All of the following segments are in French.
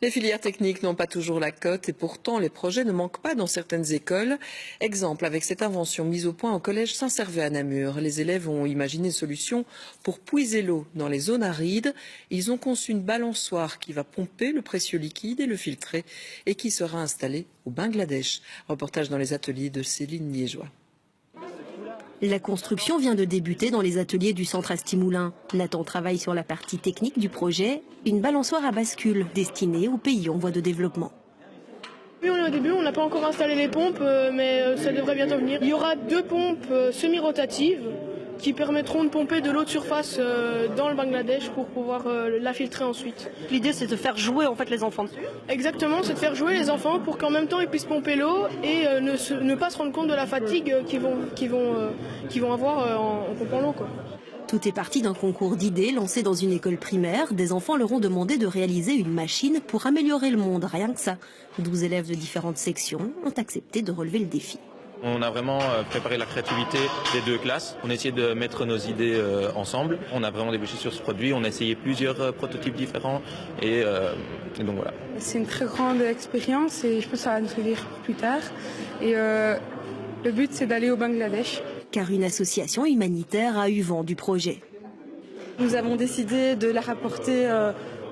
Les filières techniques n'ont pas toujours la cote et pourtant les projets ne manquent pas dans certaines écoles. Exemple avec cette invention mise au point au collège Saint-Servais à Namur. Les élèves ont imaginé une solution pour puiser l'eau dans les zones arides. Ils ont conçu une balançoire qui va pomper le précieux liquide et le filtrer et qui sera installée au Bangladesh. Reportage dans les ateliers de Céline Liégeois. La construction vient de débuter dans les ateliers du centre Astimoulin. Nathan travaille sur la partie technique du projet, une balançoire à bascule destinée aux pays en voie de développement. Oui, on est au début, on n'a pas encore installé les pompes, mais ça devrait bientôt venir. Il y aura 2 pompes semi-rotatives qui permettront de pomper de l'eau de surface dans le Bangladesh pour pouvoir la filtrer ensuite. L'idée, c'est de faire jouer en fait les enfants dessus. Exactement, c'est de faire jouer les enfants pour qu'en même temps ils puissent pomper l'eau et ne pas se rendre compte de la fatigue qu'ils vont avoir en pompant l'eau, quoi. Tout est parti d'un concours d'idées lancé dans une école primaire. Des enfants leur ont demandé de réaliser une machine pour améliorer le monde, rien que ça. 12 élèves de différentes sections ont accepté de relever le défi. On a vraiment préparé la créativité des 2 classes. On a essayé de mettre nos idées ensemble. On a vraiment débouché sur ce produit. On a essayé plusieurs prototypes différents et donc voilà. C'est une très grande expérience et je pense que ça va nous servir plus tard. Et le but, c'est d'aller au Bangladesh. Car une association humanitaire a eu vent du projet. Nous avons décidé de leur apporter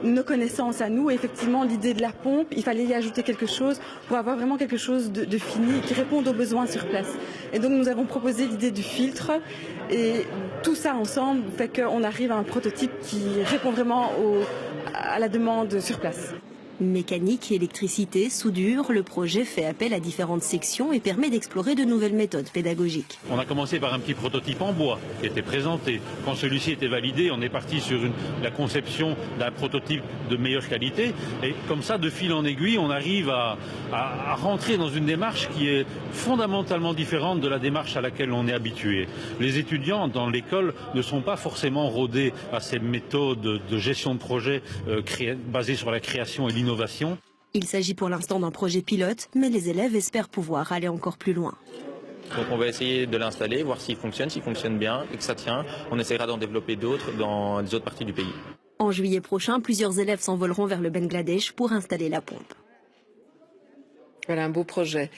nos connaissances à nous. Et effectivement, l'idée de la pompe, il fallait y ajouter quelque chose pour avoir vraiment quelque chose de fini qui réponde aux besoins sur place. Et donc nous avons proposé l'idée du filtre. Et tout ça ensemble fait qu'on arrive à un prototype qui répond vraiment à la demande sur place. Mécanique, électricité, soudure, le projet fait appel à différentes sections et permet d'explorer de nouvelles méthodes pédagogiques. On a commencé par un petit prototype en bois qui était présenté. Quand celui-ci était validé, on est parti sur la conception d'un prototype de meilleure qualité. Et comme ça, de fil en aiguille, on arrive à rentrer dans une démarche qui est fondamentalement différente de la démarche à laquelle on est habitué. Les étudiants dans l'école ne sont pas forcément rodés à ces méthodes de gestion de projet basées sur la création et l'innovation. Il s'agit pour l'instant d'un projet pilote, mais les élèves espèrent pouvoir aller encore plus loin. Donc on va essayer de l'installer, voir s'il fonctionne bien et que ça tient. On essaiera d'en développer d'autres dans les autres parties du pays. En juillet prochain, plusieurs élèves s'envoleront vers le Bangladesh pour installer la pompe. Voilà un beau projet.